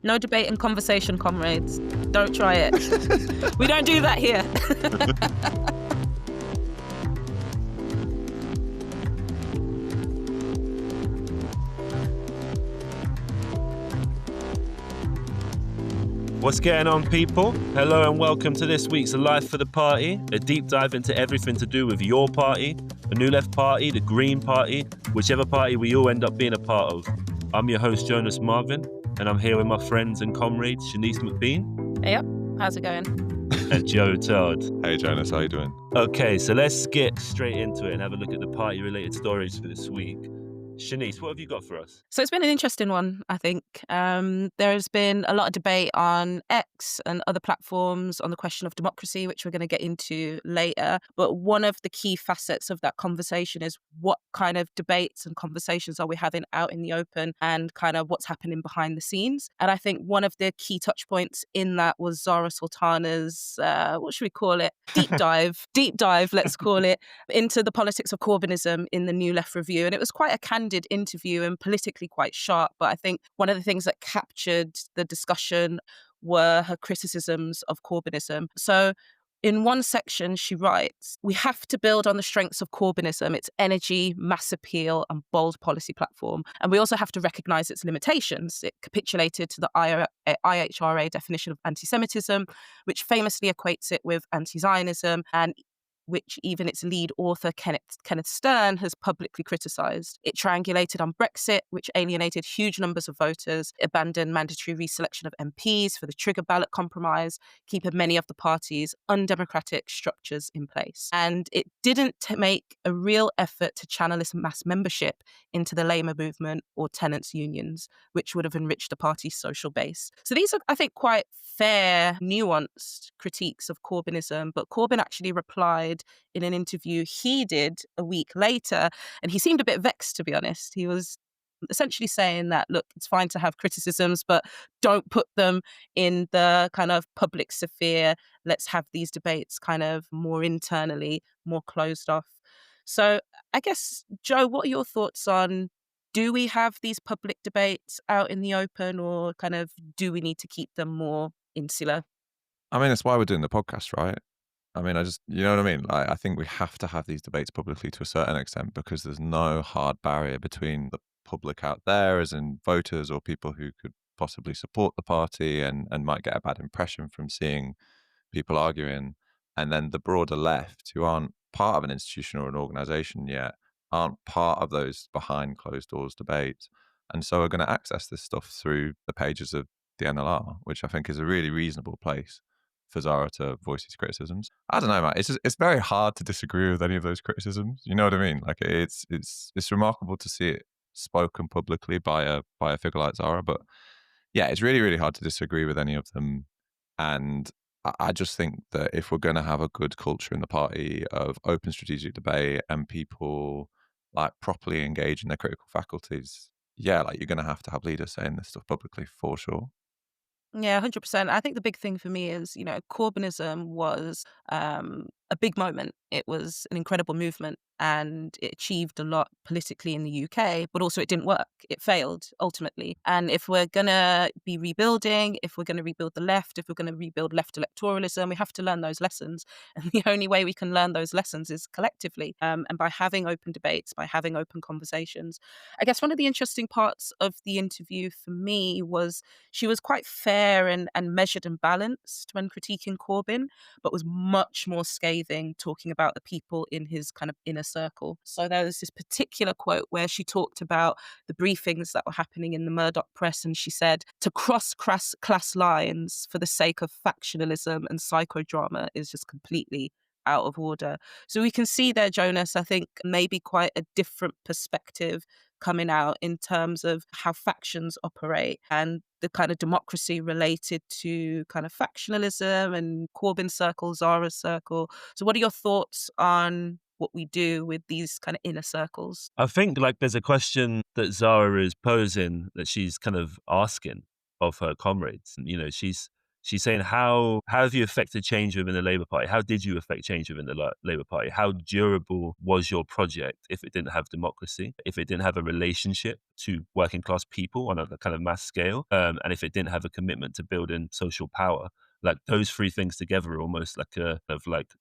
No debate and conversation, comrades. Don't try it. We don't do that here. What's going on, people? Hello and welcome to this week's Life for the Party, a deep dive into everything to do with your party, the New Left Party, the Green Party, whichever party we all end up being a part of. I'm your host, Jonas Marvin, and I'm here with my friends and comrades, Shanice McBean. Hey up, how's it going? And Todd. Hey Jonas, how you doing? Okay, so let's get straight into it and have a look at the party-related stories for this week. Shanice, what have you got for us? So it's been an interesting one, I think. There's been a lot of debate on X and other platforms on the question of democracy, which we're going to get into later. But one of the key facets of that conversation is what kind of debates and conversations are we having out in the open and kind of what's happening behind the scenes. And I think one of the key touch points in that was Zarah Sultana's, what should we call it? Deep dive, let's call it, into the politics of Corbynism in the New Left Review. And it was quite a candid interview and politically quite sharp. But I think one of the things that captured the discussion were her criticisms of Corbynism. So in one section, she writes, "We have to build on the strengths of Corbynism, its energy, mass appeal, and bold policy platform. And we also have to recognise its limitations. It capitulated to the IHRA definition of anti-Semitism, which famously equates it with anti-Zionism, and which even its lead author, Kenneth Stern, has publicly criticised. It triangulated on Brexit, which alienated huge numbers of voters, abandoned mandatory reselection of MPs for the trigger ballot compromise, keeping many of the party's undemocratic structures in place. And it didn't make a real effort to channel its mass membership into the Labour movement or tenants' unions, which would have enriched the party's social base." So these are, I think, quite fair, nuanced critiques of Corbynism, but Corbyn actually replied in an interview he did a week later, and he seemed a bit vexed, to be honest. He was essentially saying that, look, it's fine to have criticisms, but don't put them in the kind of public sphere. Let's have these debates kind of more internally, more closed off. So I guess, Joe, what are your thoughts on, do we have these public debates out in the open, or kind of do we need to keep them more insular? I mean, that's why we're doing the podcast, right? I mean, you know what I mean? I think we have to have these debates publicly to a certain extent because there's no hard barrier between the public out there, as in voters or people who could possibly support the party and might get a bad impression from seeing people arguing, and then the broader left who aren't part of an institution or an organisation yet, aren't part of those behind closed doors debates, and so are going to access this stuff through the pages of the NLR, which I think is a really reasonable place for Zarah to voice his criticisms. I don't know, man. It's very hard to disagree with any of those criticisms. You know what I mean? Like it's remarkable to see it spoken publicly by a figure like Zarah, but yeah, it's really, really hard to disagree with any of them. And I just think that if we're going to have a good culture in the party of open strategic debate and people like properly engage in their critical faculties, yeah, like you're going to have leaders saying this stuff publicly for sure. Yeah, 100%. I think the big thing for me is, Corbynism was a big moment. It was an incredible movement and it achieved a lot politically in the UK, but also it didn't work. It failed ultimately. And if we're going to be rebuilding, if we're going to rebuild the left, if we're going to rebuild left electoralism, we have to learn those lessons. And the only way we can learn those lessons is collectively, and by having open debates, by having open conversations. I guess one of the interesting parts of the interview for me was she was quite fair and measured and balanced when critiquing Corbyn, but was much more scathing talking about the people in his kind of inner circle. So there was this particular quote where she talked about the briefings that were happening in the Murdoch press, and she said, "To cross class lines for the sake of factionalism and psychodrama is just completely out of order." So we can see there, Jonas, I think maybe quite a different perspective coming out in terms of how factions operate and the kind of democracy related to kind of factionalism and Corbyn circle, Zara's circle. So what are your thoughts on what we do with these kind of inner circles? I think there's a question that Zarah is posing that she's kind of asking of her comrades. And, she's She's saying, how have you affected change within the Labour Party? How did you affect change within the Labour Party? How durable was your project if it didn't have democracy, if it didn't have a relationship to working class people on a kind of mass scale, and if it didn't have a commitment to building social power? Like those three things together are almost like a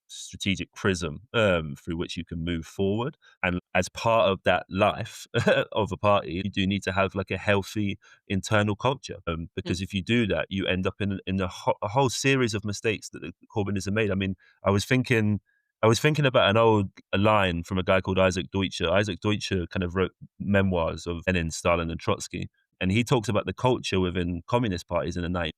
strategic prism through which you can move forward. And as part of that life of a party, you do need to have like a healthy internal culture. Because if you do that, you end up in a whole series of mistakes that the Corbynism made. I mean, I was thinking about an old line from a guy called Isaac Deutscher. Isaac Deutscher kind of wrote memoirs of Lenin, Stalin, and Trotsky. And he talks about the culture within communist parties in the 90s.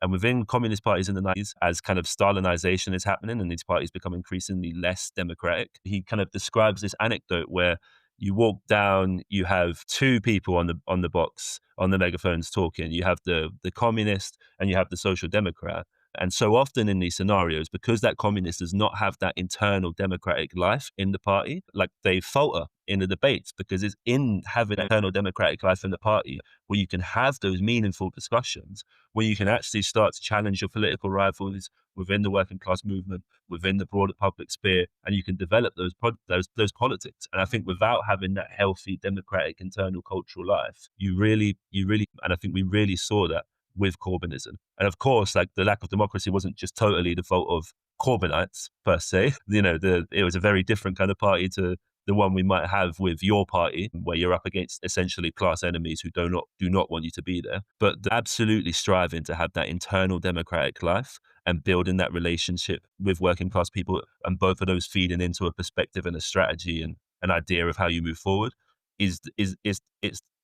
And within communist parties in the 90s, as kind of Stalinization is happening and these parties become increasingly less democratic, he kind of describes this anecdote where you walk down, you have two people on the box, on the megaphones talking. You have the communist and you have the social democrat. And so often in these scenarios, because that communist does not have that internal democratic life in the party, like they falter in the debates, because it's in having internal democratic life in the party where you can have those meaningful discussions, where you can actually start to challenge your political rivals within the working class movement, within the broader public sphere, and you can develop those politics. And I think without having that healthy democratic internal cultural life, you really, and I think we really saw that with Corbynism. And of course, like the lack of democracy wasn't just totally the fault of Corbynites per se. It was a very different kind of party to the one we might have with your party, where you're up against essentially class enemies who do not want you to be there. But absolutely striving to have that internal democratic life and building that relationship with working class people, and both of those feeding into a perspective and a strategy and an idea of how you move forward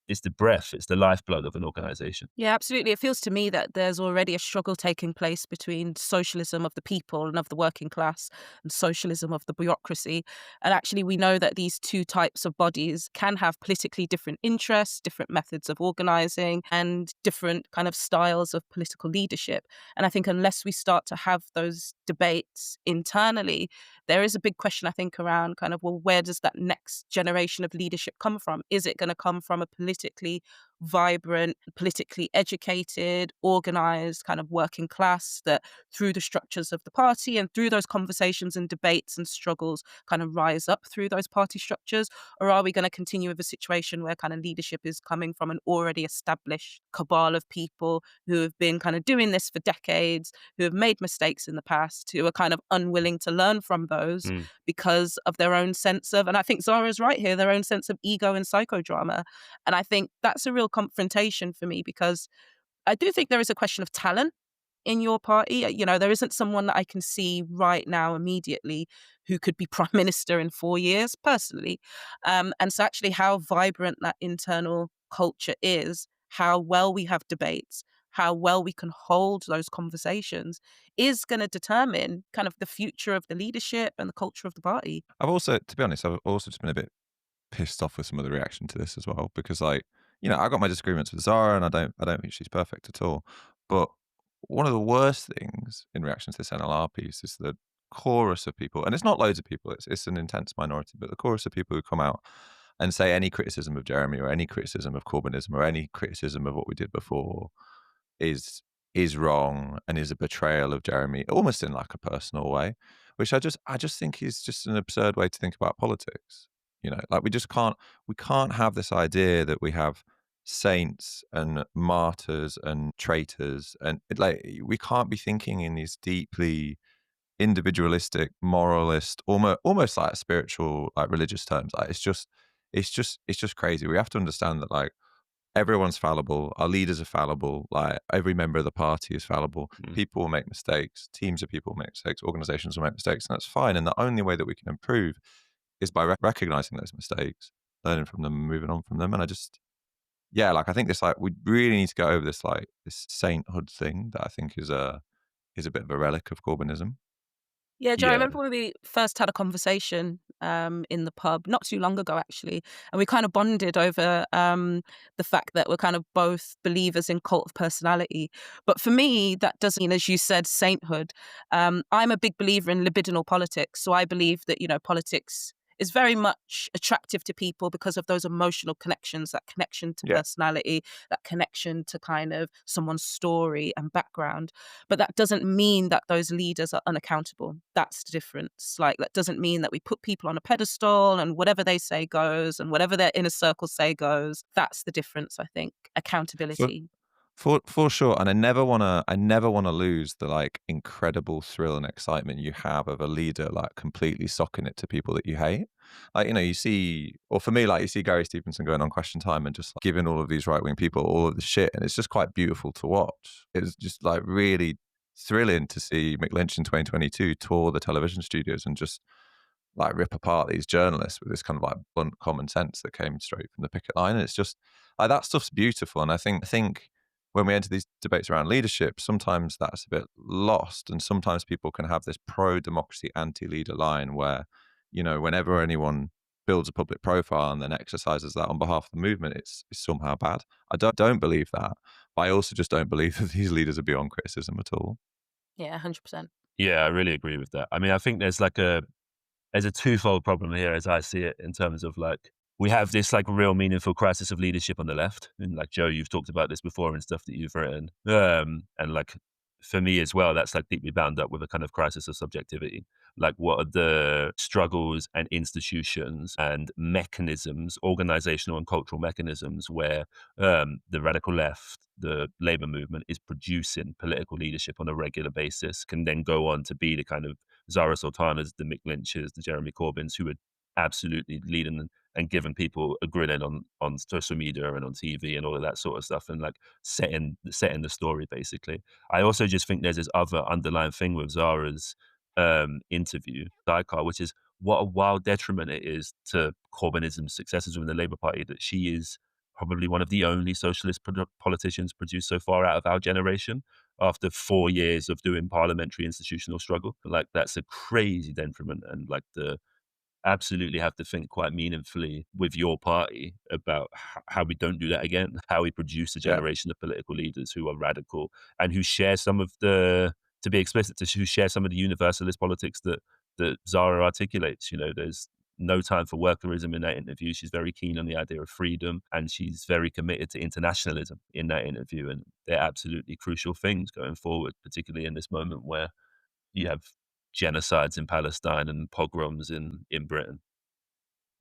it's the breath, it's the lifeblood of an organization. Yeah, absolutely. It feels to me that there's already a struggle taking place between socialism of the people and of the working class and socialism of the bureaucracy. And actually, we know that these two types of bodies can have politically different interests, different methods of organizing, and different kind of styles of political leadership. And I think unless we start to have those debates internally, there is a big question, I think, around kind of, well, where does that next generation of leadership come from? Is it going to come from a politically vibrant, politically educated, organized kind of working class that through the structures of the party and through those conversations and debates and struggles kind of rise up through those party structures? Or are we going to continue with a situation where kind of leadership is coming from an already established cabal of people who have been kind of doing this for decades, who have made mistakes in the past, who are kind of unwilling to learn from those because of their own sense of, and I think Zarah's right here, their own sense of ego and psychodrama. And I think that's a real confrontation for me, because I do think there is a question of talent in your party. You know, there isn't someone that I can see right now immediately who could be prime minister in 4 years, personally. And so actually how vibrant that internal culture is, how well we have debates, how well we can hold those conversations is going to determine kind of the future of the leadership and the culture of the party. To be honest, I've also just been a bit pissed off with some of the reaction to this as well, because I got my disagreements with Zara, and I don't think she's perfect at all. But one of the worst things in reaction to this NLR piece is the chorus of people, and it's not loads of people, it's an intense minority, but the chorus of people who come out and say any criticism of Jeremy or any criticism of Corbynism or any criticism of what we did before is wrong and is a betrayal of Jeremy, almost in like a personal way, which I just think is just an absurd way to think about politics. Like we can't have this idea that we have saints and martyrs and traitors, and we can't be thinking in these deeply individualistic, moralist, almost like spiritual, like religious terms. Like it's just crazy. We have to understand that like everyone's fallible. Our leaders are fallible. Like every member of the party is fallible. People will make mistakes. Teams of people will make mistakes. Organizations will make mistakes, and that's fine. And the only way that we can improve is by recognizing those mistakes, learning from them, and moving on from them. And I think this, like, we really need to go over this, like, this sainthood thing that I think is a bit of a relic of Corbynism. Yeah, Joe, I Yeah. remember when we first had a conversation in the pub not too long ago, actually, and we kind of bonded over the fact that we're kind of both believers in cult of personality. But for me, that doesn't mean, as you said, sainthood. I'm a big believer in libidinal politics. So I believe that, politics is very much attractive to people because of those emotional connections, that connection to Yeah. personality, that connection to kind of someone's story and background. But that doesn't mean that those leaders are unaccountable. That's the difference. Like, that doesn't mean that we put people on a pedestal and whatever they say goes and whatever their inner circle say goes. That's the difference, I think. Accountability. For sure, and I never wanna lose the like incredible thrill and excitement you have of a leader like completely socking it to people that you hate. Like, you know, you see, or for me, like you see Gary Stevenson going on Question Time and just like, giving all of these right wing people all of the shit, and it's just quite beautiful to watch. It was just like really thrilling to see McLynch in 2022 tour the television studios and just like rip apart these journalists with this kind of like blunt common sense that came straight from the picket line. And it's just like that stuff's beautiful. And I think when we enter these debates around leadership, sometimes that's a bit lost. And sometimes people can have this pro-democracy, anti-leader line where, you know, whenever anyone builds a public profile and then exercises that on behalf of the movement, it's somehow bad. I don't believe that. But I also just don't believe that these leaders are beyond criticism at all. Yeah, 100%. Yeah, I really agree with that. I mean, I think there's a twofold problem here as I see it, in terms of like, we have this like real meaningful crisis of leadership on the left. And like, Joe, you've talked about this before and stuff that you've written. And like, for me as well, that's like deeply bound up with a kind of crisis of subjectivity. Like, what are the struggles and institutions and mechanisms, organizational and cultural mechanisms, where the radical left, the labor movement, is producing political leadership on a regular basis, can then go on to be the kind of Zarah Sultanas, the Lynch's, the Jeremy Corbyns, who are absolutely leading and giving people a grin on social media and on TV and all of that sort of stuff, and like setting the story basically. I also just think there's this other underlying thing with Zara's interview, Carr, which is what a wild detriment it is to Corbynism's successors within the Labour Party that she is probably one of the only socialist politicians produced so far out of our generation after 4 years of doing parliamentary institutional struggle. Like, that's a crazy detriment, and like absolutely have to think quite meaningfully with your party about how we don't do that again, how we produce a generation of political leaders who are radical and who share some of the, to be explicit, who share some of the universalist politics that Zara articulates. You know, there's no time for workerism in that interview. She's very keen on the idea of freedom, and she's very committed to internationalism in that interview. And they're absolutely crucial things going forward, particularly in this moment where you have genocides in Palestine and pogroms in Britain.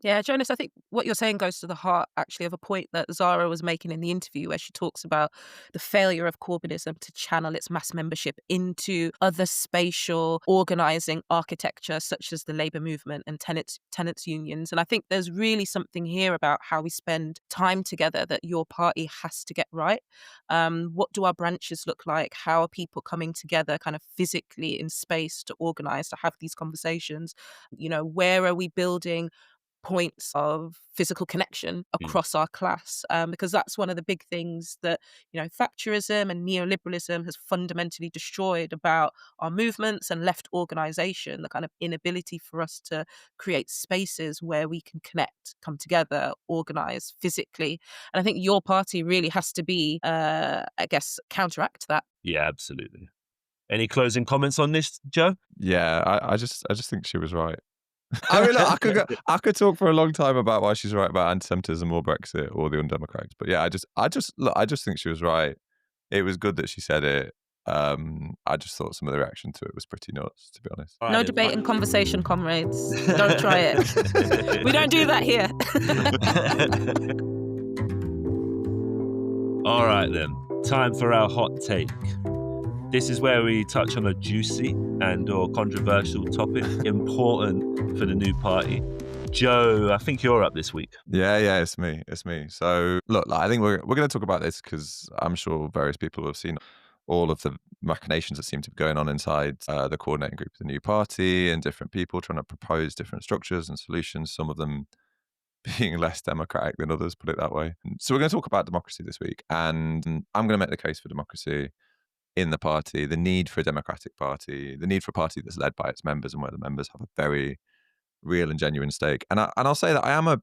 Yeah, Jonas, I think what you're saying goes to the heart, actually, of a point that Zara was making in the interview, where she talks about the failure of Corbynism to channel its mass membership into other spatial organising architecture, such as the labour movement and tenants unions. And I think there's really something here about how we spend time together that your party has to get right. What do our branches look like? How are people coming together kind of physically in space to organise, to have these conversations? You know, where are we building points of physical connection across our class, because that's one of the big things that, you know, Thatcherism and neoliberalism has fundamentally destroyed about our movements and left organisation, the kind of inability for us to create spaces where we can connect, come together, organise physically. And I think your party really has to be, I guess, counteract that. Yeah, absolutely. Any closing comments on this, Joe? Yeah, I just think she was right. I mean, look, I could talk for a long time about why she's right about anti-Semitism or Brexit or the undemocratic, but yeah, I just think she was right. It was good that she said it. I just thought some of the reaction to it was pretty nuts, to be honest. No debate and conversation, comrades. Don't try it. We don't do that here. All right then, time for our hot take. This is where we touch on a juicy and or controversial topic important for the new party. Joe, I think you're up this week. Yeah, it's me. So look, I think we're going to talk about this because I'm sure various people have seen all of the machinations that seem to be going on inside the coordinating group of the new party, and different people trying to propose different structures and solutions, some of them being less democratic than others, put it that way. So we're going to talk about democracy this week, and I'm going to make the case for democracy in the party, the need for a democratic party, the need for a party that's led by its members and where the members have a very real and genuine stake. And I'll say that I almost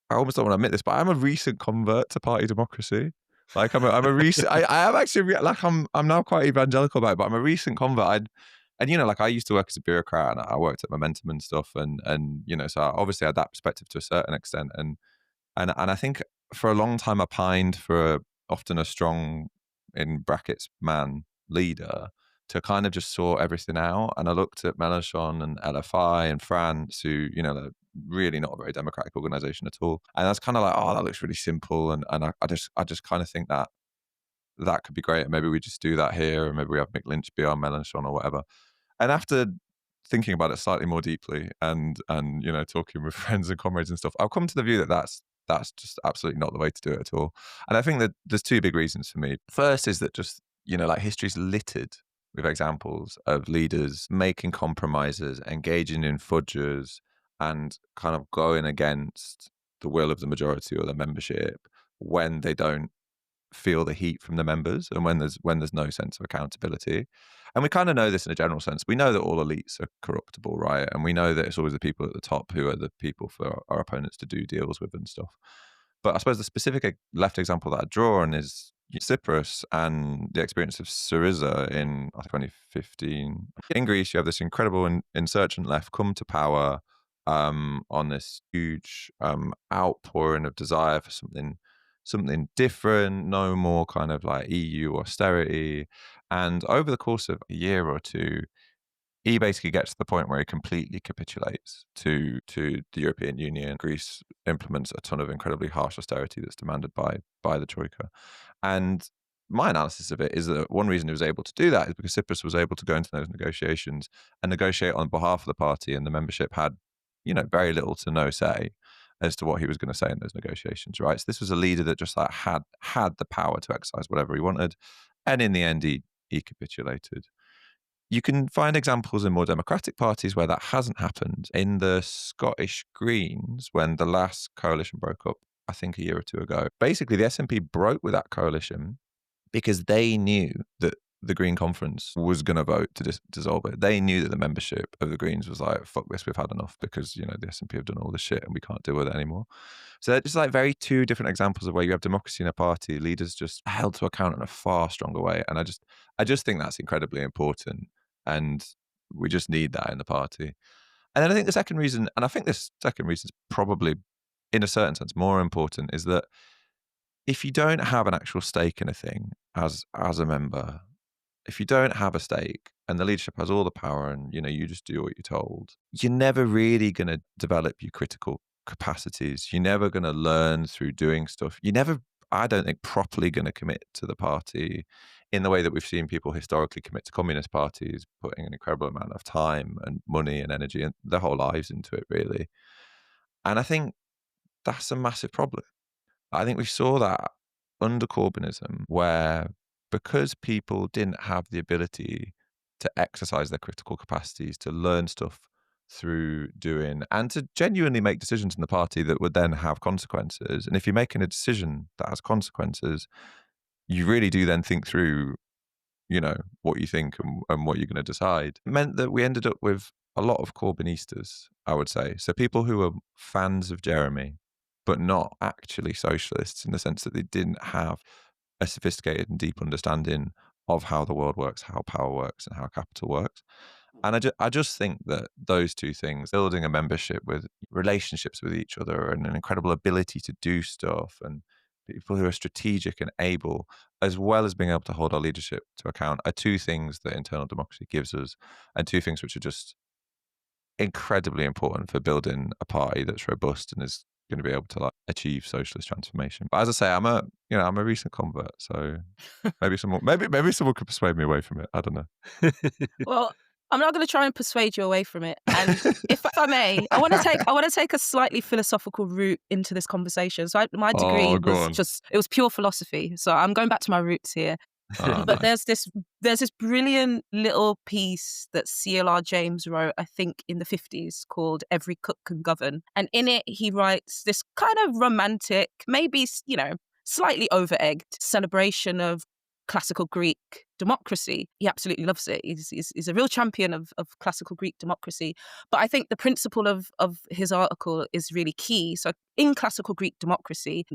don't want to admit this, but I'm a recent convert to party democracy. Like I'm a recent, I am actually like I'm now quite evangelical about it, but I'm a recent convert. And, like I used to work as a bureaucrat and I worked at Momentum and stuff. And so I obviously had that perspective to a certain extent. And I think for a long time I pined for often a strong, in brackets, man leader to kind of just sort everything out. And I looked at Mélenchon and LFI and France, who, they're really not a very democratic organization at all. And I was kind of like, oh, that looks really simple. And I just kind of think that could be great. And maybe we just do that here, and maybe we have Mick Lynch be our Mélenchon or whatever. And after thinking about it slightly more deeply and talking with friends and comrades and stuff, I've come to the view that that's just absolutely not the way to do it at all. And I think that there's two big reasons for me. First is that just, like history's littered with examples of leaders making compromises, engaging in fudges, and kind of going against the will of the majority or the membership when they don't feel the heat from the members and when there's no sense of accountability. And we kind of know this in a general sense. We know that all elites are corruptible, right? And we know that it's always the people at the top who are the people for our opponents to do deals with and stuff. But I suppose the specific left example that I draw on is Cyprus and the experience of Syriza in 2015. In Greece, you have this incredible insurgent left come to power on this huge outpouring of desire for something different, no more kind of like EU austerity. And over the course of a year or two, he basically gets to the point where he completely capitulates to the European Union. Greece implements a ton of incredibly harsh austerity that's demanded by the Troika. And my analysis of it is that one reason he was able to do that is because Cyprus was able to go into those negotiations and negotiate on behalf of the party, and the membership had, very little to no say as to what he was going to say in those negotiations, right? So this was a leader that just like had the power to exercise whatever he wanted, and in the end, he capitulated. You can find examples in more democratic parties where that hasn't happened. In the Scottish Greens, when the last coalition broke up, I think a year or two ago, basically the SNP broke with that coalition because they knew that the Green Conference was going to vote to dissolve it. They knew that the membership of the Greens was like, fuck this, we've had enough, because, the SNP have done all this shit and we can't deal with it anymore. So they're just like very two different examples of where you have democracy in a party, leaders just held to account in a far stronger way. And I just think that's incredibly important. And we just need that in the party. And then I think the second reason, and I think this second reason is probably, in a certain sense, more important, is that if you don't have an actual stake in a thing as a member, if you don't have a stake and the leadership has all the power and, you just do what you're told, you're never really going to develop your critical capacities. You're never going to learn through doing stuff. You're never, I don't think, properly going to commit to the party in the way that we've seen people historically commit to communist parties, putting an incredible amount of time and money and energy and their whole lives into it, really. And I think that's a massive problem. I think we saw that under Corbynism, where because people didn't have the ability to exercise their critical capacities, to learn stuff through doing, and to genuinely make decisions in the party that would then have consequences. And if you're making a decision that has consequences, you really do then think through, what you think and what you're going to decide. It meant that we ended up with a lot of Corbynistas, I would say. So people who were fans of Jeremy, but not actually socialists, in the sense that they didn't have a sophisticated and deep understanding of how the world works, how power works, and how capital works. And I just think that those two things, building a membership with relationships with each other and an incredible ability to do stuff, and people who are strategic and able, as well as being able to hold our leadership to account, are two things that internal democracy gives us, and two things which are just incredibly important for building a party that's robust and is going to be able to achieve socialist transformation. But as I say, I'm a recent convert, so maybe someone could persuade me away from it. I don't know. Well, I'm not going to try and persuade you away from it. And if I may, I want to take a slightly philosophical route into this conversation. So my degree was pure philosophy. So I'm going back to my roots here. But Nice. there's this brilliant little piece that C.L.R. James wrote, I think in the 50s, called Every Cook Can Govern. And in it, he writes this kind of romantic, maybe, slightly over-egged celebration of classical Greek democracy. He absolutely loves it. He's a real champion of classical Greek democracy. But I think the principle of his article is really key. So in classical Greek democracy,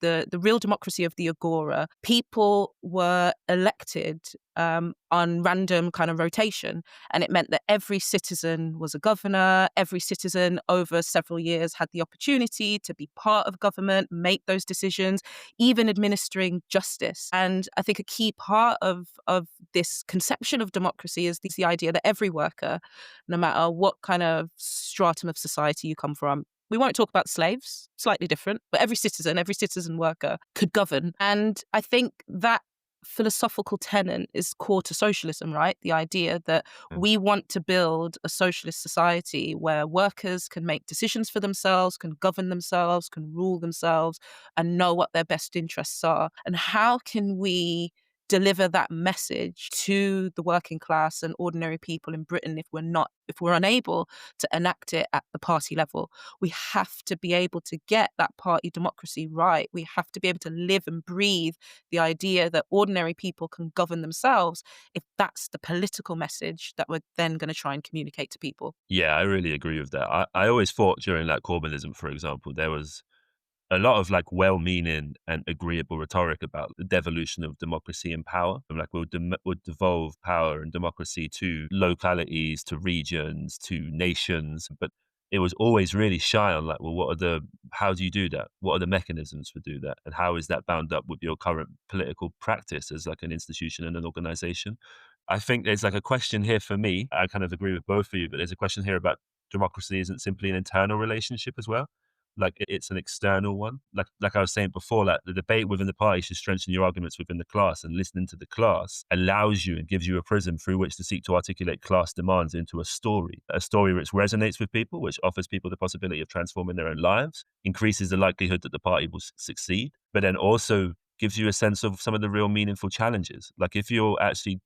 the real democracy of the agora, people were elected on random kind of rotation. And it meant that every citizen was a governor. Every citizen over several years had the opportunity to be part of government, make those decisions, even administering justice. And I think a key part of this conception of democracy is the idea that every worker, no matter what kind of stratum of society you come from, we won't talk about slaves, slightly different, but every citizen worker could govern. And I think that philosophical tenet is core to socialism, right? The idea that we want to build a socialist society where workers can make decisions for themselves, can govern themselves, can rule themselves, and know what their best interests are. And how can we deliver that message to the working class and ordinary people in Britain if we're unable to enact it at the party level? We have to be able to get that party democracy right. We have to be able to live and breathe the idea that ordinary people can govern themselves, if that's the political message that we're then going to try and communicate to people. Yeah, I really agree with that. I always thought during like Corbynism, for example, there was a lot of like well-meaning and agreeable rhetoric about the devolution of democracy and power. And like we'll devolve power and democracy to localities, to regions, to nations. But it was always really shy on like, well, how do you do that? What are the mechanisms for do that? And how is that bound up with your current political practice as like an institution and an organization? I think there's like a question here for me. I kind of agree with both of you, but there's a question here about democracy isn't simply an internal relationship as well. Like it's an external one. Like I was saying before, like the debate within the party should strengthen your arguments within the class, and listening to the class allows you and gives you a prism through which to seek to articulate class demands into a story which resonates with people, which offers people the possibility of transforming their own lives, increases the likelihood that the party will succeed, but then also gives you a sense of some of the real meaningful challenges. Like if you're actually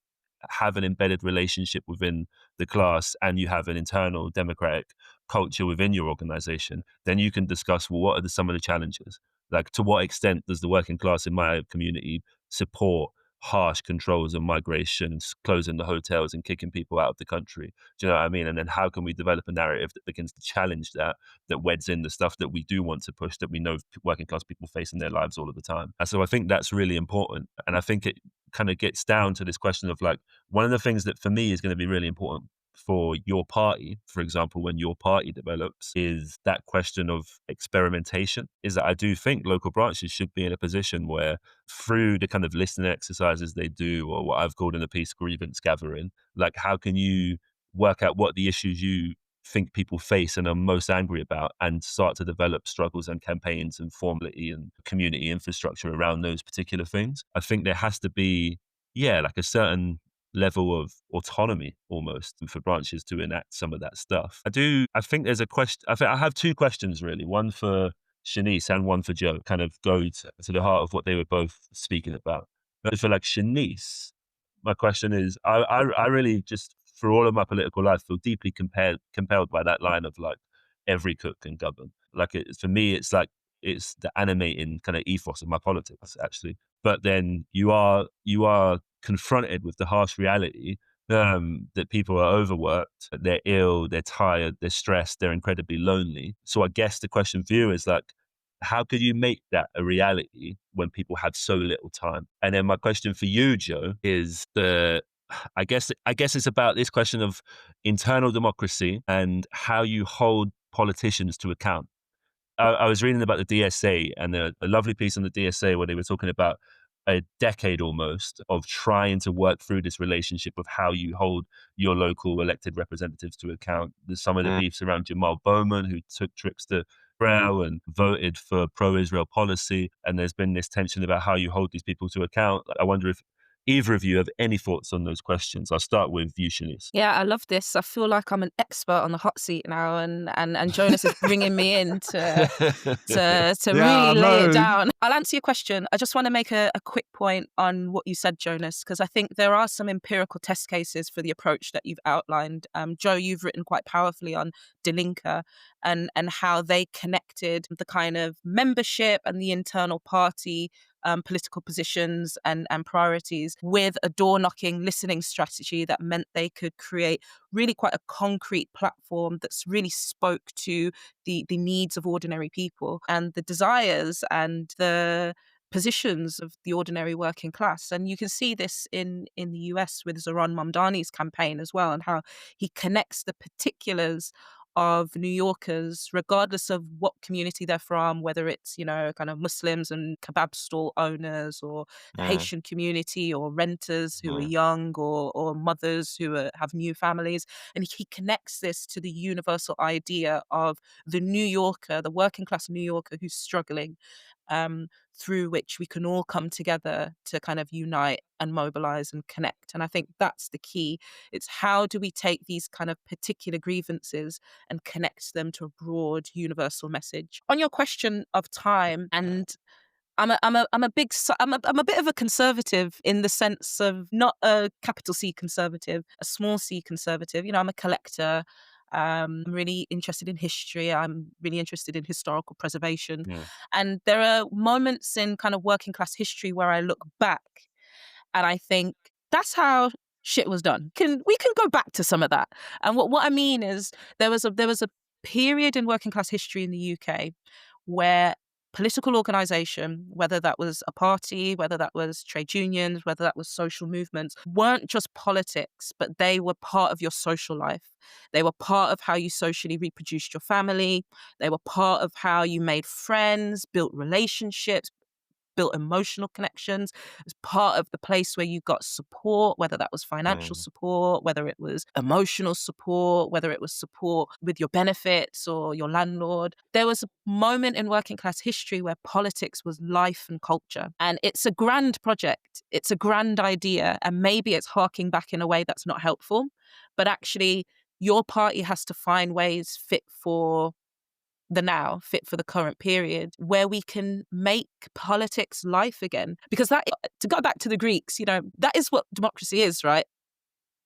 have an embedded relationship within the class and you have an internal democratic culture within your organization, then you can discuss, well, what are some of the challenges? Like, to what extent does the working class in my community support harsh controls on migration, closing the hotels and kicking people out of the country? Do you know what I mean? And then how can we develop a narrative that begins to challenge that weds in the stuff that we do want to push, that we know working class people face in their lives all of the time? And so I think that's really important. And I think it kind of gets down to this question of like, one of the things that for me is going to be really important for your party, for example, when your party develops, is that question of experimentation. Is that I do think local branches should be in a position where, through the kind of listening exercises they do, or what I've called in a piece grievance gathering, like how can you work out what the issues you think people face and are most angry about, and start to develop struggles and campaigns and formality and community infrastructure around those particular things. I think there has to be, like a certain level of autonomy almost for branches to enact some of that stuff. I think there's a question. I have two questions really, one for Shanice and one for Joe, kind of go to the heart of what they were both speaking about. But for like Shanice, my question is, I really just, for all of my political life, feel deeply compelled by that line of like, every cook can govern. Like for me, it's like, it's the animating kind of ethos of my politics, actually. But then you are confronted with the harsh reality that people are overworked, they're ill, they're tired, they're stressed, they're incredibly lonely. So I guess the question for you is like, how could you make that a reality when people have so little time? And then my question for you, Joe, is I guess it's about this question of internal democracy and how you hold politicians to account. I was reading about the DSA and a lovely piece on the DSA where they were talking about a decade almost of trying to work through this relationship of how you hold your local elected representatives to account. There's some of the beefs around Jamal Bowman, who took trips to Israel and voted for pro-Israel policy. And there's been this tension about how you hold these people to account. I wonder if either of you have any thoughts on those questions. I'll start with you, Shanice. Yeah, I love this. I feel like I'm an expert on the hot seat now, and Jonas is bringing me in to really lay it down. I'll answer your question. I just want to make a quick point on what you said, Jonas, because I think there are some empirical test cases for the approach that you've outlined. Joe, you've written quite powerfully on Delinka and how they connected the kind of membership and the internal party political positions and priorities with a door-knocking listening strategy that meant they could create really quite a concrete platform that's really spoke to the needs of ordinary people and the desires and the positions of the ordinary working class. And you can see this in the US with Zohran Mamdani's campaign as well, and how he connects the particulars of New Yorkers, regardless of what community they're from, whether it's, kind of Muslims and kebab stall owners, or the Haitian community, or renters who are young, or mothers who have new families. And he connects this to the universal idea of the New Yorker, the working class New Yorker who's struggling, through which we can all come together to kind of unite and mobilize and connect. And I think that's the key. It's how do we take these kind of particular grievances and connect them to a broad universal message. On your question of time, and I'm a bit of a conservative in the sense of not a capital C conservative, a small C conservative. I'm a collector. I'm really interested in history. I'm really interested in historical preservation. And there are moments in kind of working class history where I look back and I think that's how shit was done. We can go back to some of that. And what I mean is there was a period in working class history in the UK where political organisation, whether that was a party, whether that was trade unions, whether that was social movements, weren't just politics, but they were part of your social life. They were part of how you socially reproduced your family. They were part of how you made friends, built relationships, built emotional connections, as part of the place where you got support, whether that was financial support, whether it was emotional support, whether it was support with your benefits or your landlord. There was a moment in working class history where politics was life and culture. And it's a grand project. It's a grand idea. And maybe it's harking back in a way that's not helpful. But actually, your party has to find ways fit for the now, fit for the current period, where we can make politics life again. Because that, to go back to the Greeks, that is what democracy is, right?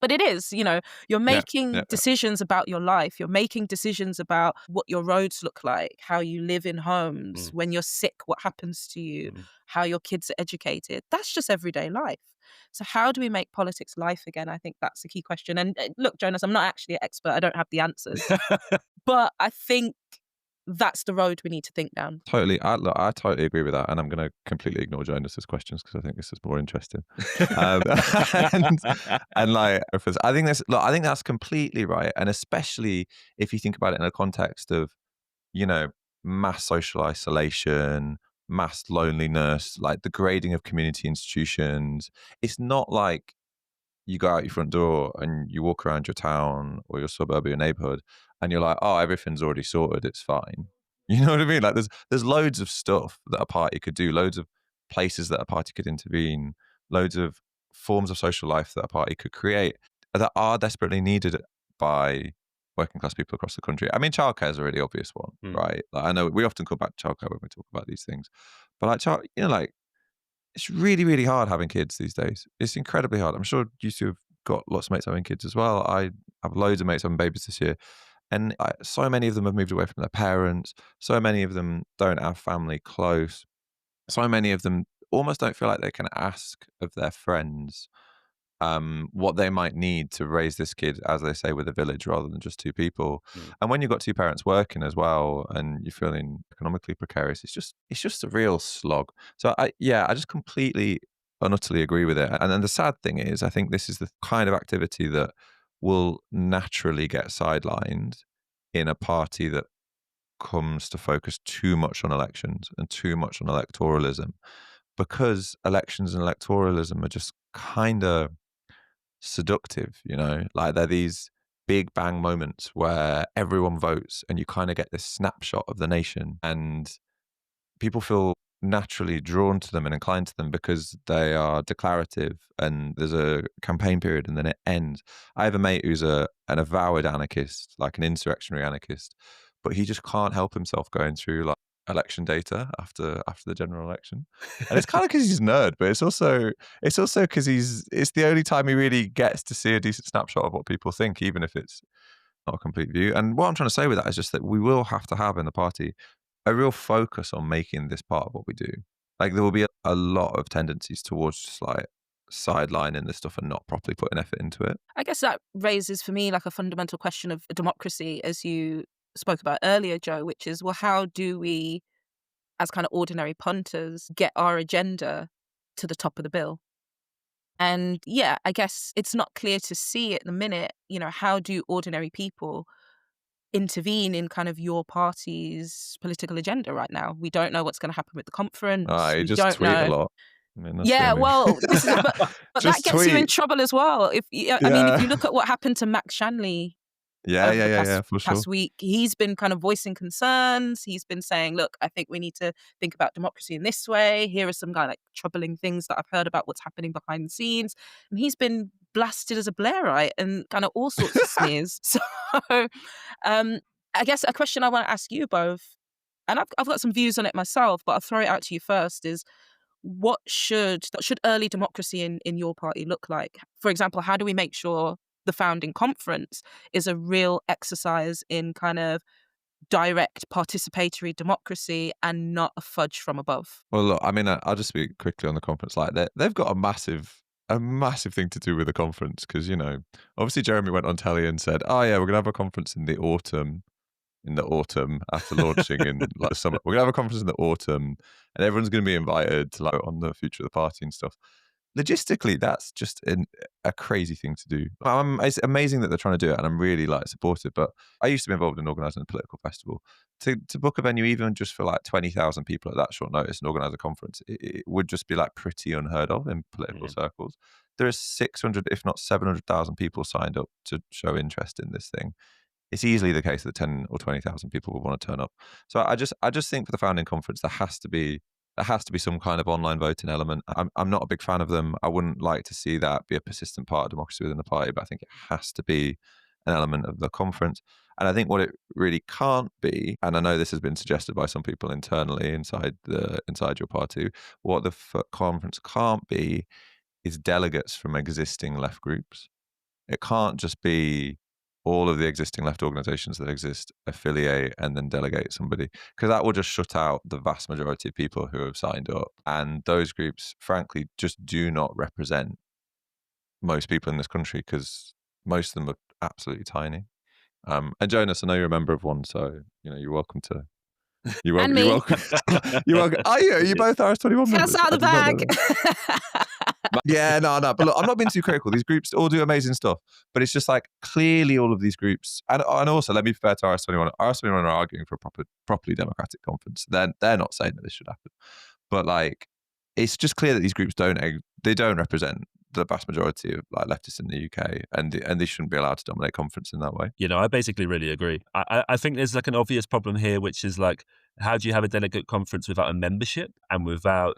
But it is, you're making decisions about your life. You're making decisions about what your roads look like, how you live in homes, when you're sick, what happens to you, how your kids are educated. That's just everyday life. So how do we make politics life again? I think that's the key question. And look, Jonas, I'm not actually an expert. I don't have the answers. But I think that's the road we need to think down. Totally. I totally agree with that. And I'm going to completely ignore Jonas's questions because I think this is more interesting. and like, I think that's completely right. And especially if you think about it in a context of, mass social isolation, mass loneliness, like the grading of community institutions. It's not like you go out your front door and you walk around your town or your suburb or your neighborhood and you're like, oh, everything's already sorted, it's fine. You know what I mean? Like there's loads of stuff that a party could do, loads of places that a party could intervene, loads of forms of social life that a party could create that are desperately needed by working class people across the country. I mean, childcare is a really obvious one, right? Like, I know we often come back to childcare when we talk about these things, but like, it's really, really hard having kids these days. It's incredibly hard. I'm sure you two have got lots of mates having kids as well. I have loads of mates having babies this year. And so many of them have moved away from their parents. So many of them don't have family close. So many of them almost don't feel like they can ask of their friends what they might need to raise this kid, as they say, with a village rather than just two people. And when you've got two parents working as well and you're feeling economically precarious, it's just a real slog. So I just completely and utterly agree with it. And then the sad thing is, I think this is the kind of activity that will naturally get sidelined in a party that comes to focus too much on elections and too much on electoralism, because elections and electoralism are just kind of seductive, like they're these big bang moments where everyone votes and you kind of get this snapshot of the nation and people feel naturally drawn to them and inclined to them because they are declarative and there's a campaign period and then it ends. I have a mate who's an avowed anarchist, like an insurrectionary anarchist, but he just can't help himself going through like election data after the general election. And it's kind of because he's a nerd, but it's also because it's the only time he really gets to see a decent snapshot of what people think, even if it's not a complete view. And what I'm trying to say with that is just that we will have to have in the party a real focus on making this part of what we do. Like there will be a lot of tendencies towards just like sidelining this stuff and not properly putting effort into it. I guess that raises for me like a fundamental question of democracy, as you spoke about earlier, Joe, which is, well, how do we, as kind of ordinary punters, get our agenda to the top of the bill? And yeah, I guess it's not clear to see at the minute, how do ordinary people intervene in kind of your party's political agenda right now? We don't know what's going to happen with the conference. I We just don't tweet a know. lot. I mean, that's the Yeah, only. well, this is it. But that Just gets you in tweet. trouble as well. If Yeah. you look at what happened to Max Shanley Yeah, over yeah, the yeah, yeah, for sure. past week, he's been kind of voicing concerns. He's been saying, look, I think we need to think about democracy in this way. Here are some kind of like troubling things that I've heard about what's happening behind the scenes. And he's been blasted as a Blairite and kind of all sorts of smears. So um, I guess a question I want to ask you both, and I've got some views on it myself, but I'll throw it out to you first, is what should early democracy in your party look like? For example, how do we make sure the founding conference is a real exercise in kind of direct participatory democracy and not a fudge from above? Well, look, I mean, I'll just speak quickly on the conference. Like, they've got a massive thing to do with the conference because, obviously Jeremy went on telly and said, "Oh yeah, we're gonna have a conference in the autumn." In the autumn, after launching in like the summer, we're gonna have a conference in the autumn, and everyone's gonna be invited to like on the future of the party and stuff. Logistically, that's just a crazy thing to do. It's amazing that they're trying to do it, and I'm really like supportive. But I used to be involved in organising a political festival. To book a venue, even just for like 20,000 people at that short notice, and organise a conference, it would just be like pretty unheard of in political circles. There are 600, if not 700,000 people signed up to show interest in this thing. It's easily the case that 10 or 20,000 people will want to turn up. So I just think for the founding conference there has to be some kind of online voting element. I'm not a big fan of them. I wouldn't like to see that be a persistent part of democracy within the party, but I think it has to be an element of the conference. And I think what it really can't be, and I know this has been suggested by some people internally inside your party, what the conference can't be is delegates from existing left groups. It can't just be all of the existing left organizations that exist affiliate and then delegate somebody, because that will just shut out the vast majority of people who have signed up. And those groups, frankly, just do not represent most people in this country because most of them are absolutely tiny. And Jonas, I know you're a member of one, so you're welcome to. You're And welcome. You're me. welcome. You're welcome. Are you? Are you both RS21 Cats members? out I of the did not know bag. that. Yeah, no. But look, I'm not being too critical. These groups all do amazing stuff, but it's just like clearly all of these groups, and also let me be fair to RS21. RS21 are arguing for a properly democratic conference. They're not saying that this should happen, but like it's just clear that these groups don't represent the vast majority of like leftists in the UK, and they shouldn't be allowed to dominate conference in that way. I basically really agree. I think there's like an obvious problem here, which is like, how do you have a delegate conference without a membership and without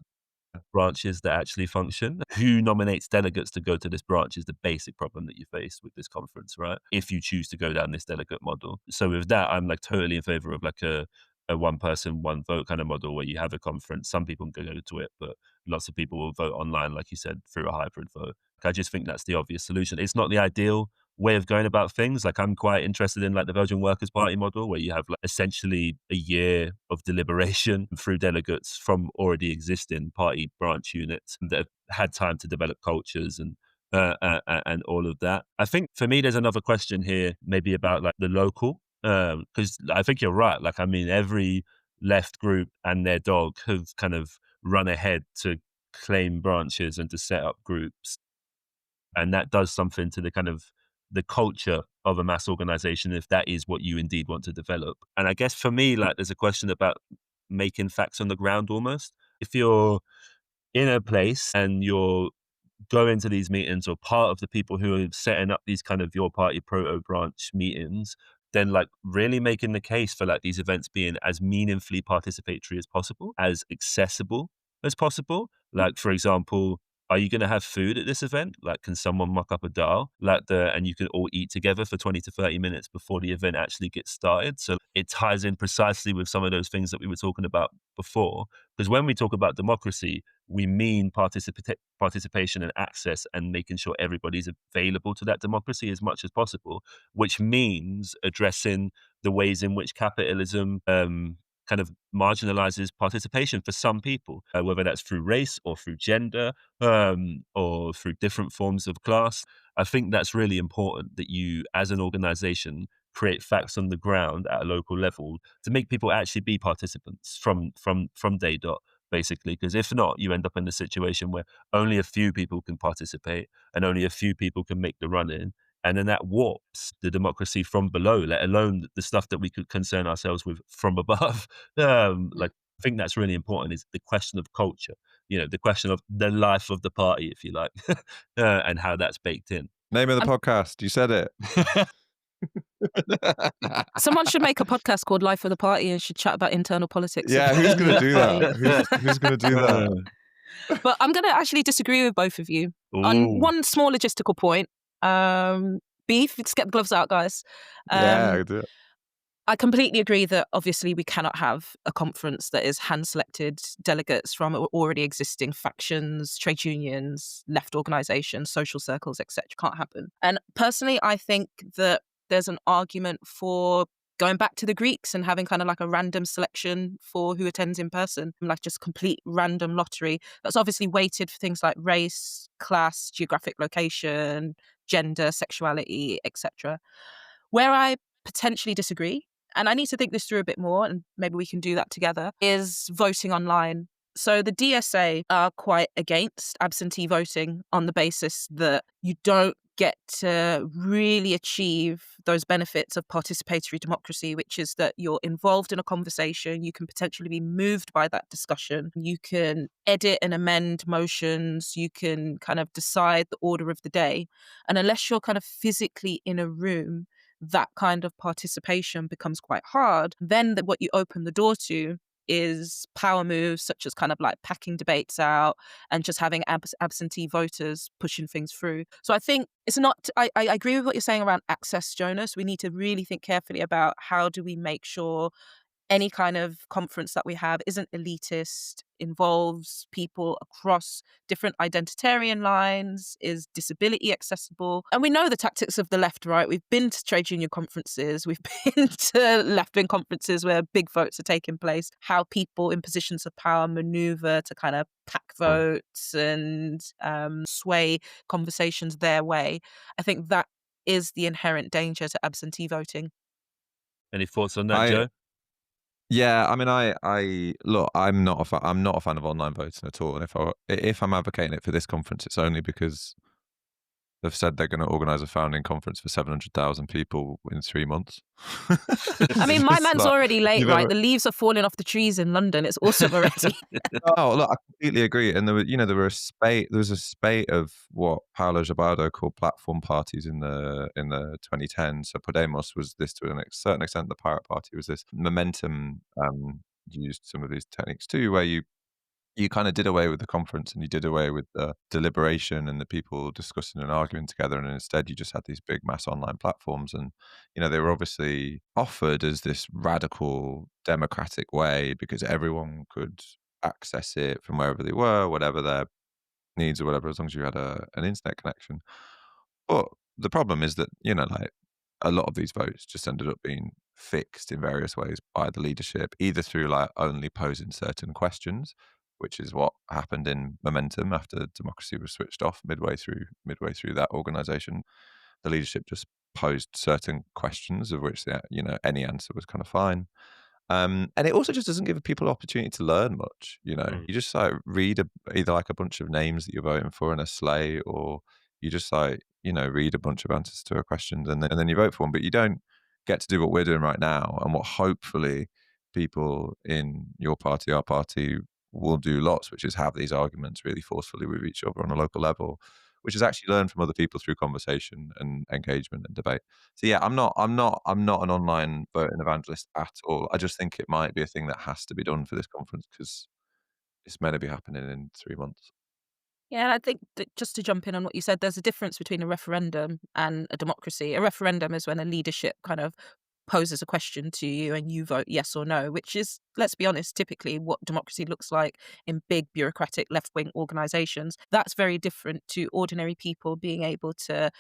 branches that actually function? Who nominates delegates to go to this branch is the basic problem that you face with this conference, right? If you choose to go down this delegate model. So with that, I'm like totally in favor of like a one person, one vote kind of model where you have a conference. Some people can go to it, but lots of people will vote online, like you said, through a hybrid vote. I just think that's the obvious solution. It's not the ideal way of going about things. Like I'm quite interested in like the Belgian Workers' Party model, where you have like essentially a year of deliberation through delegates from already existing party branch units that have had time to develop cultures and all of that. I think for me, there's another question here, maybe about like the local, because I think you're right. Like, I mean, every left group and their dog have kind of run ahead to claim branches and to set up groups. And that does something to the kind of the culture of a mass organization, if that is what you indeed want to develop. And I guess for me, like, there's a question about making facts on the ground almost. If you're in a place and you're going to these meetings or part of the people who are setting up these kind of your party proto branch meetings, then like really making the case for like these events being as meaningfully participatory as possible, as accessible as possible. Like, for example, are you going to have food at this event? Like, can someone muck up a dal and you can all eat together for 20 to 30 minutes before the event actually gets started? So it ties in precisely with some of those things that we were talking about before. Because when we talk about democracy, we mean participation and access and making sure everybody's available to that democracy as much as possible, which means addressing the ways in which capitalism kind of marginalizes participation for some people, whether that's through race or through gender, or through different forms of class. I think that's really important that you, as an organization, create facts on the ground at a local level to make people actually be participants from day dot, basically. Because if not, you end up in a situation where only a few people can participate and only a few people can make the run in. And then that warps the democracy from below, let alone the stuff that we could concern ourselves with from above. Like, I think that's really important, is the question of culture, the question of the life of the party, if you like, and how that's baked in. Name of the podcast. You said it. Someone should make a podcast called Life of the Party and should chat about internal politics. Yeah, of who's the going to left do party. that? Who's going to do that? But I'm going to actually disagree with both of you on Ooh. one small logistical point. Beef, let's get the gloves out, guys. Yeah, I do it. I completely agree that obviously we cannot have a conference that is hand-selected delegates from already existing factions, trade unions, left organisations, social circles, etc. Can't happen. And personally, I think that there's an argument for going back to the Greeks and having kind of like a random selection for who attends in person, like just complete random lottery. That's obviously weighted for things like race, class, geographic location, gender, sexuality, etc. Where I potentially disagree, and I need to think this through a bit more, and maybe we can do that together, is voting online. So the DSA are quite against absentee voting on the basis that you don't get to really achieve those benefits of participatory democracy, which is that you're involved in a conversation, you can potentially be moved by that discussion, you can edit and amend motions, you can kind of decide the order of the day. And unless you're kind of physically in a room, that kind of participation becomes quite hard. Then what you open the door to is power moves such as kind of like packing debates out and just having absentee voters pushing things through. So I think it's not, I agree with what you're saying around access, Jonas. We need to really think carefully about how do we make sure any kind of conference that we have isn't elitist, involves people across different identitarian lines, is disability accessible. And we know the tactics of the left, right? We've been to trade union conferences, we've been to left-wing conferences where big votes are taking place, how people in positions of power maneuver to kind of pack votes and sway conversations their way. I think that is the inherent danger to absentee voting. Any thoughts on that, Joe? Yeah, I mean, I look, I'm not a fan of online voting at all. And if I'm advocating it for this conference, it's only because they've said they're going to organise a founding conference for 700,000 people in 3 months. I mean, my man's already late, right? know, The leaves are falling off the trees in London. It's awesome already. Oh, look, I completely agree. And there was a spate of what Paolo Giobardo called platform parties in the 2010s. So Podemos was this to a certain extent. The Pirate Party was this. Momentum used some of these techniques too, where you kind of did away with the conference and you did away with the deliberation and the people discussing and arguing together, and instead you just had these big mass online platforms. And they were obviously offered as this radical democratic way because everyone could access it from wherever they were, whatever their needs or whatever, as long as you had an internet connection. But the problem is that like a lot of these votes just ended up being fixed in various ways by the leadership, either through like only posing certain questions, which is what happened in Momentum after democracy was switched off midway through that organization. The leadership just posed certain questions, of which any answer was kind of fine. And it also just doesn't give people an opportunity to learn much. You just like read either like a bunch of names that you're voting for in a sleigh, or you just like read a bunch of answers to a question and then you vote for one. But you don't get to do what we're doing right now, and what hopefully people in your party, our party, will do lots, which is have these arguments really forcefully with each other on a local level, which is actually learn from other people through conversation and engagement and debate. So yeah, I'm not an online voting evangelist at all. I just think it might be a thing that has to be done for this conference because it's meant to be happening in 3 months. Yeah, and I think that just to jump in on what you said, there's a difference between a referendum and a democracy. A referendum is when a leadership kind of poses a question to you and you vote yes or no, which is, let's be honest, typically what democracy looks like in big bureaucratic left-wing organizations. That's very different to ordinary people being able to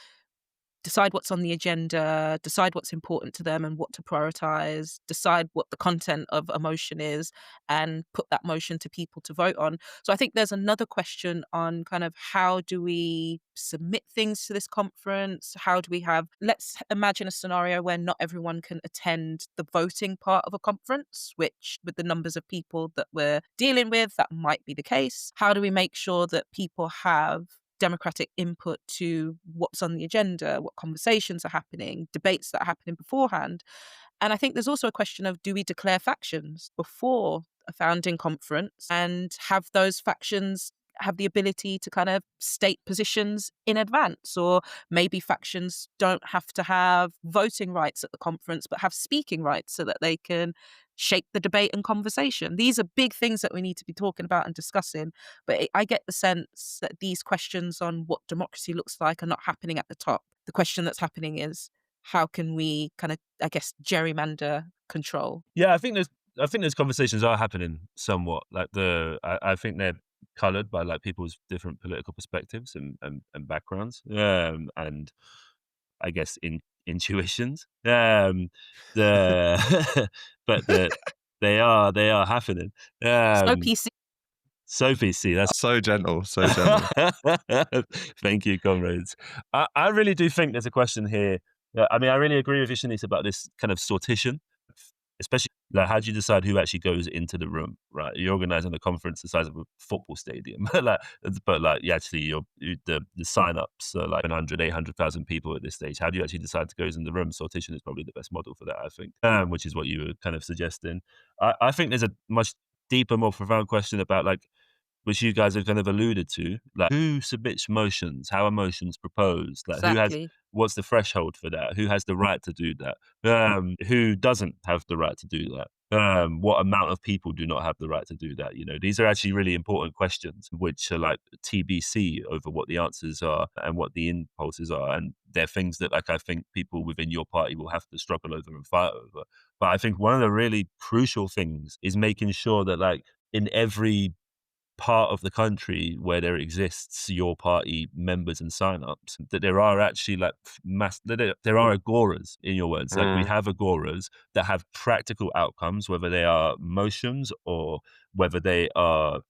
decide what's on the agenda, decide what's important to them and what to prioritize, decide what the content of a motion is, and put that motion to people to vote on. So I think there's another question on kind of how do we submit things to this conference? How do we have, let's imagine a scenario where not everyone can attend the voting part of a conference, which with the numbers of people that we're dealing with, that might be the case. How do we make sure that people have democratic input to what's on the agenda, what conversations are happening, debates that are happening beforehand? And I think there's also a question of, do we declare factions before a founding conference and have those factions have the ability to kind of state positions in advance? Or maybe factions don't have to have voting rights at the conference, but have speaking rights so that they can shape the debate and conversation. These are big things that we need to be talking about and discussing. But I get the sense that these questions on what democracy looks like are not happening at the top. The question that's happening is, how can we kind of, I guess, gerrymander control? Yeah, I think those conversations are happening somewhat. Like I think they're coloured by like people's different political perspectives and backgrounds, and I guess intuitions. The but they are happening. So PC. Sophie, see, that's So gentle, so gentle. thank you, comrades. I really do think there's a question here. I mean, I really agree with you, Shanice, about this kind of sortition, especially like how do you decide who actually goes into the room, right? You're organizing a conference the size of a football stadium, the sign ups are like 800,000 people at this stage. How do you actually decide who goes in the room? Sortition is probably the best model for that, I think, which is what you were kind of suggesting. I think there's a much deeper, more profound question about like, which you guys have kind of alluded to, like who submits motions, how are motions proposed, like Exactly. what's the threshold for that, who has the right to do that, who doesn't have the right to do that, what amount of people do not have the right to do that. You know, these are actually really important questions, which are like TBC over what the answers are and what the impulses are, and they're things that like I think people within your party will have to struggle over and fight over. But I think one of the really crucial things is making sure that like in every part of the country where there exists your party members and sign-ups, that there are actually like there are agoras, in your words. Like we have agoras that have practical outcomes, whether they are motions or whether they are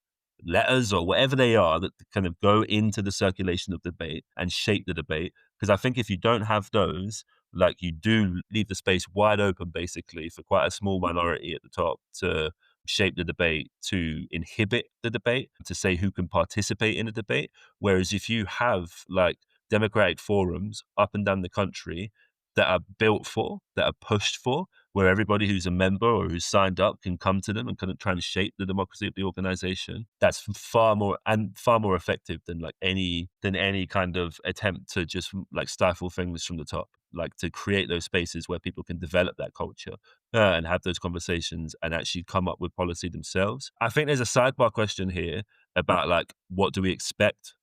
letters or whatever they are, that kind of go into the circulation of debate and shape the debate. Because I think if you don't have those, like you do leave the space wide open basically for quite a small minority at the top to shape the debate, to inhibit the debate, to say who can participate in a debate. Whereas if you have like democratic forums up and down the country that are built for, that are pushed for, where everybody who's a member or who's signed up can come to them and kind of try and shape the democracy of the organization, that's far more effective than any kind of attempt to just like stifle things from the top, like to create those spaces where people can develop that culture and have those conversations and actually come up with policy themselves. I think there's a sidebar question here about like, what do we expect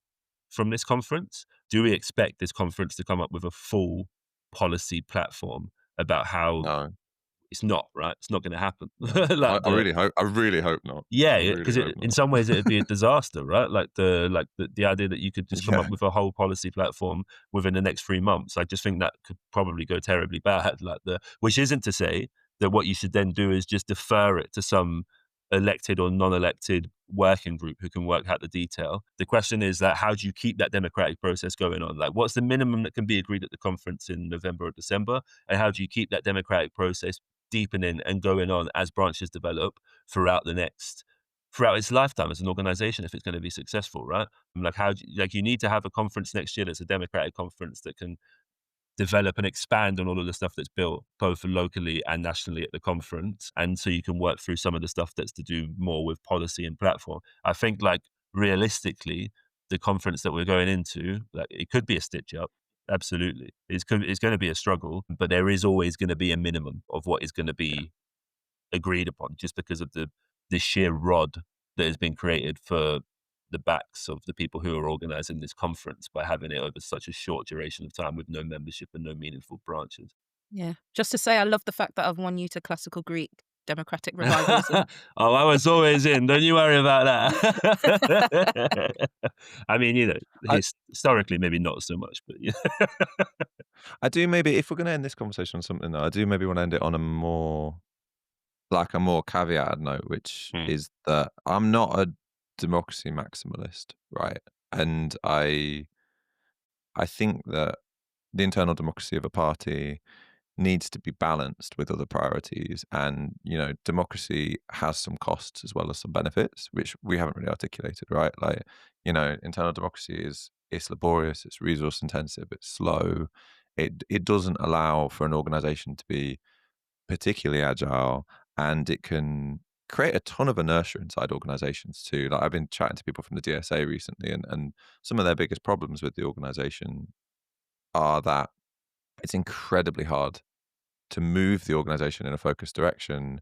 from this conference? Do we expect this conference to come up with a full policy platform about how? No, It's not, right? It's not going to happen. I really hope not. Yeah, because in some ways it'd be a disaster, right? Like the idea that you could just come up with a whole policy platform within the next 3 months. I just think that could probably go terribly bad. Which isn't to say that what you should then do is just defer it to some elected or non-elected working group who can work out the detail. The question is that how do you keep that democratic process going on? Like, what's the minimum that can be agreed at the conference in November or December? And how do you keep that democratic process deepening and going on as branches develop throughout its lifetime as an organization, if it's going to be successful, right? You need to have a conference next year that's a democratic conference that can develop and expand on all of the stuff that's built both locally and nationally at the conference, and so you can work through some of the stuff that's to do more with policy and platform. I think like realistically, the conference that we're going into, like it could be a stitch up. Absolutely. It's going to be a struggle, but there is always going to be a minimum of what is going to be agreed upon, just because of the sheer rod that has been created for the backs of the people who are organizing this conference by having it over such a short duration of time with no membership and no meaningful branches. Yeah. Just to say, I love the fact that I've won you to classical Greek democratic revivalism. Oh, I was always in. Don't you worry about that. I mean, historically, maybe not so much, but yeah. I do maybe, if we're going to end this conversation on something though, I do maybe want to end it on a more caveat note, which Mm. is that I'm not a democracy maximalist, right? And I think that the internal democracy of a party needs to be balanced with other priorities. And, democracy has some costs as well as some benefits, which we haven't really articulated, right? Like, internal democracy it's laborious, it's resource intensive, it's slow. It doesn't allow for an organization to be particularly agile, and it can create a ton of inertia inside organizations too. Like I've been chatting to people from the DSA recently, and some of their biggest problems with the organization are that it's incredibly hard to move the organization in a focused direction,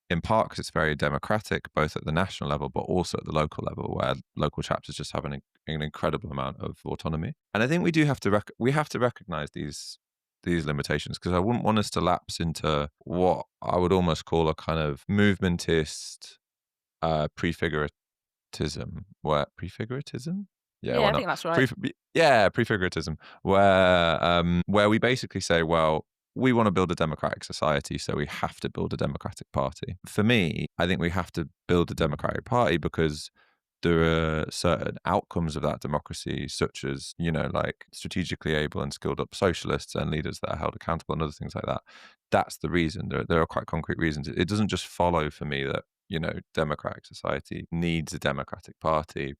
in part because it's very democratic, both at the national level, but also at the local level, where local chapters just have an incredible amount of autonomy. And I think we do have to we have to recognize these limitations, because I wouldn't want us to lapse into what I would almost call a kind of movementist prefiguratism. Prefiguratism? Yeah, Yeah, why I not? think that's right. Prefiguratism, where we basically say, well, we want to build a democratic society, so we have to build a democratic party. For me, I think we have to build a democratic party because there are certain outcomes of that democracy, such as, like strategically able and skilled up socialists and leaders that are held accountable and other things like that. That's the reason. There are quite concrete reasons. It doesn't just follow for me that, democratic society needs a democratic party.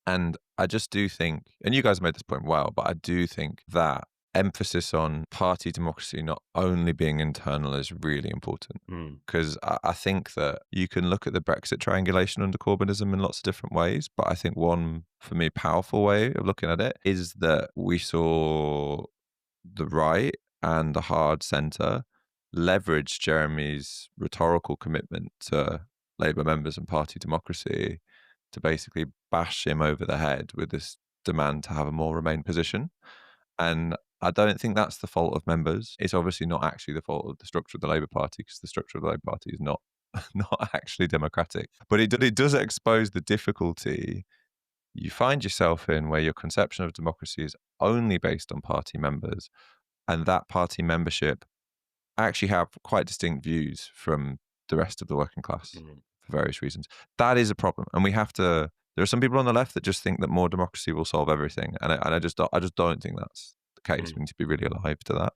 And I just do think, and you guys made this point well, but I do think that emphasis on party democracy not only being internal is really important. Mm. Because I think that you can look at the Brexit triangulation under Corbynism in lots of different ways. But I think one, for me, powerful way of looking at it is that we saw the right and the hard centre leverage Jeremy's rhetorical commitment to Labour members and party democracy to basically bash him over the head with this demand to have a more Remain position. And I don't think that's the fault of members. It's obviously not actually the fault of the structure of the Labour Party, because the structure of the Labour Party is not not actually democratic. But it does expose the difficulty you find yourself in, where your conception of democracy is only based on party members, and that party membership actually have quite distinct views from the rest of the working class for various reasons. That is a problem, and we have to. There are some people on the left that just think that more democracy will solve everything, and I just don't think that's the case. We need to be really alive to that.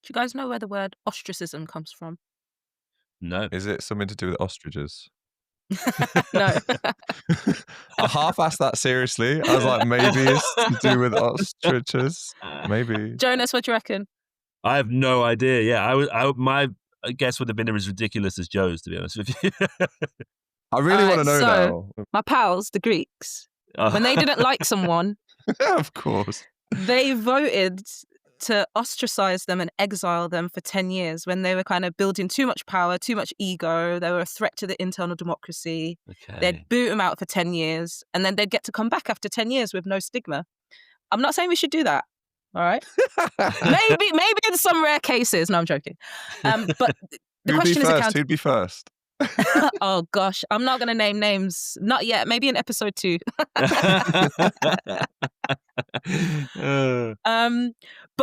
Do you guys know where the word ostracism comes from? No. Is it something to do with ostriches? No. I half asked that seriously. I was like, maybe it's to do with ostriches. Maybe. Jonas, what do you reckon? I have no idea. Yeah, my guess would have been as ridiculous as Joe's, to be honest with you. I really want to know so, now. My pals, the Greeks, when they didn't like someone, Of course, they voted to ostracize them and exile them for 10 years when they were kind of building too much power, too much ego. They were a threat to the internal democracy. Okay. They'd boot them out for 10 years, and then they'd get to come back after 10 years with no stigma. I'm not saying we should do that. All right. maybe in some rare cases. No, I'm joking. But the question is who'd be first? Oh gosh, I'm not going to name names. Not yet. Maybe in episode 2. But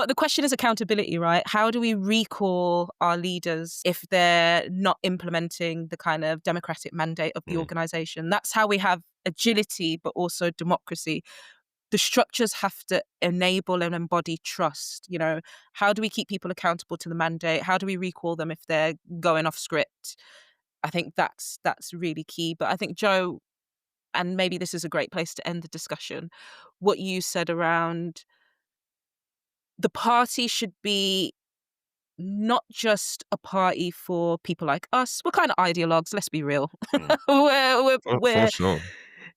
the question is accountability, right? How do we recall our leaders if they're not implementing the kind of democratic mandate of the organization? That's how we have agility, but also democracy. The structures have to enable and embody trust. How do we keep people accountable to the mandate? How do we recall them if they're going off script? I think that's really key. But I think, Joe, and maybe this is a great place to end the discussion, what you said around the party should be not just a party for people like us. We're kind of ideologues, let's be real. we're For sure.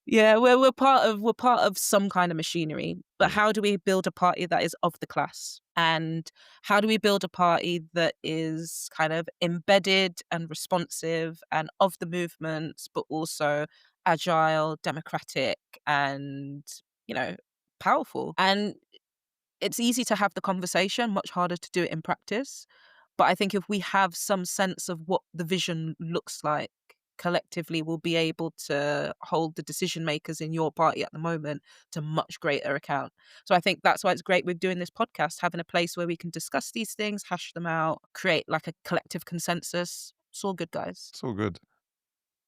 Yeah, we're part of some kind of machinery. But how do we build a party that is of the class? And how do we build a party that is kind of embedded and responsive and of the movements, but also agile, democratic, and, powerful? And it's easy to have the conversation, much harder to do it in practice. But I think if we have some sense of what the vision looks like, collectively will be able to hold the decision makers in your party at the moment to much greater account. So I think that's why it's great with doing this podcast, having a place where we can discuss these things, hash them out, create like a collective consensus. It's all good, guys. It's all good.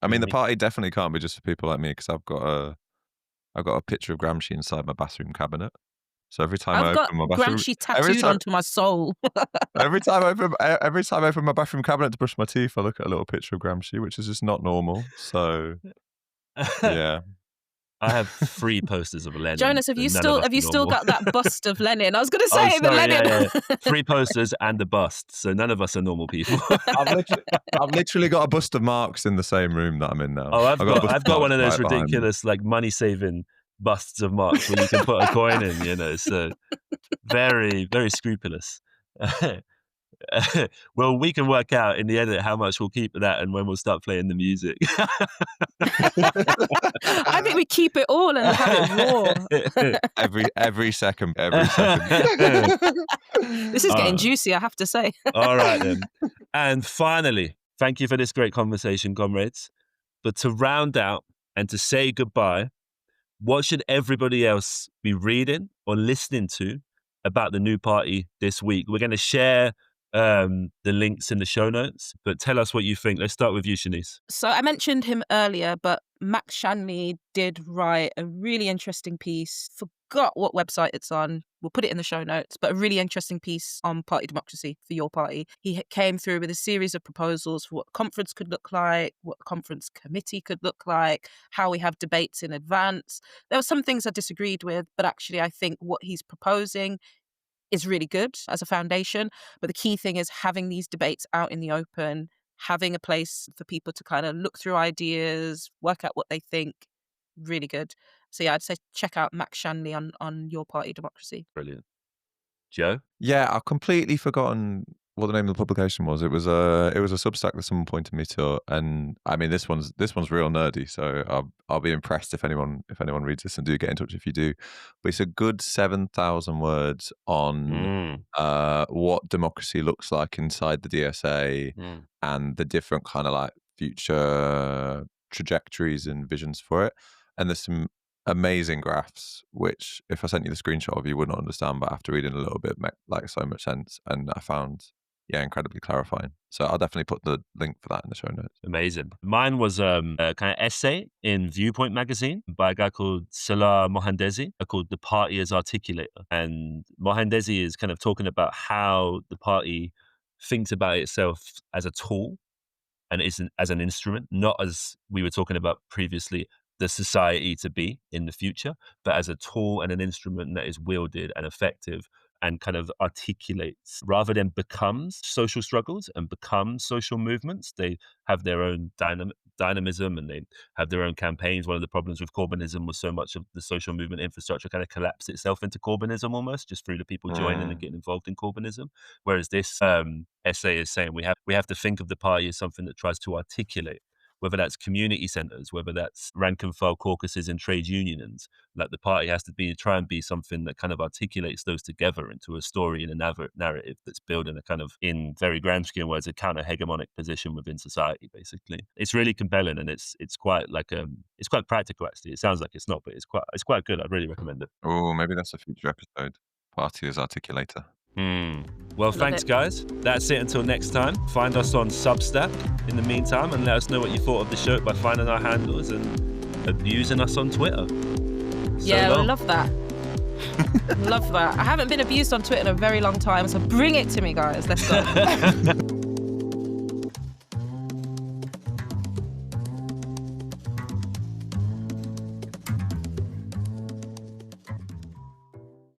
I mean, the party definitely can't be just for people like me, because I've got a picture of Gramsci inside my bathroom cabinet. So every time I I've got open my bathroom, Gramsci tattooed onto my soul. every time I open my bathroom cabinet to brush my teeth, I look at a little picture of Gramsci, which is just not normal. So yeah. I have 3 posters of Lenin. Jonas, have you still got that bust of Lenin? I was going to say the Lenin. Yeah. 3 posters and a bust. So none of us are normal people. I've literally got a bust of Marx in the same room that I'm in now. Oh, I've got one of those ridiculous like money saving busts of Marx where you can put a coin in. You know, so very, very scrupulous. Well, we can work out in the edit how much we'll keep of that and when we'll start playing the music. I think we keep it all and have it raw. every second. This is getting juicy, I have to say. All right then. And finally, thank you for this great conversation, comrades. But to round out and to say goodbye, what should everybody else be reading or listening to about the new party this week? We're going to share the links in the show notes, but tell us what you think. Let's start with you, Shanice. So I mentioned him earlier, but Max Shanley did write a really interesting piece. Forgot what website it's on. We'll put it in the show notes, but a really interesting piece on party democracy for your party. He came through with a series of proposals for what the conference could look like, what the conference committee could look like, how we have debates in advance. There were some things I disagreed with, but actually I think what he's proposing is really good as a foundation. But the key thing is having these debates out in the open, having a place for people to kind of look through ideas, work out what they think. Really good. So yeah, I'd say check out Max Shanley on Your Party Democracy. Brilliant. Joe? Yeah, I've completely forgotten what the name of the publication was. It was a Substack that someone pointed me to, and I mean this one's real nerdy. So I'll be impressed if anyone reads this, and do get in touch if you do. But it's a good 7,000 words on what democracy looks like inside the DSA and the different kind of like future trajectories and visions for it. And there's some amazing graphs, which if I sent you the screenshot of, you would not understand, but after reading a little bit, make like so much sense, and I found incredibly clarifying. So I'll definitely put the link for that in the show notes. Amazing. Mine was a kind of essay in Viewpoint magazine by a guy called Salah Mohandesi called The Party as Articulator. And Mohandesi is kind of talking about how the party thinks about itself as a tool and isn't as an instrument, not as we were talking about previously, the society to be in the future, but as a tool and an instrument that is wielded and effective and kind of articulates rather than becomes social struggles and becomes social movements. They have their own dynamism and they have their own campaigns. One of the problems with Corbynism was so much of the social movement infrastructure kind of collapsed itself into Corbynism almost, just through the people joining and getting involved in Corbynism. Whereas this essay is saying we have to think of the party as something that tries to articulate, whether that's community centres, whether that's rank and file caucuses and trade unions. Like the party has to try and be something that kind of articulates those together into a story and a narrative that's building a kind of, in very Gramscian words, a counter-hegemonic position within society, basically. It's really compelling and it's quite like it's quite practical actually. It sounds like it's not, but it's quite good. I'd really recommend it. Oh, maybe that's a future episode. Party as Articulator. Well, thanks, guys. That's it until next time. Find us on Substack in the meantime and let us know what you thought of the show by finding our handles and abusing us on Twitter. Yeah, I love that. Love that. I haven't been abused on Twitter in a very long time, so bring it to me, guys. Let's go.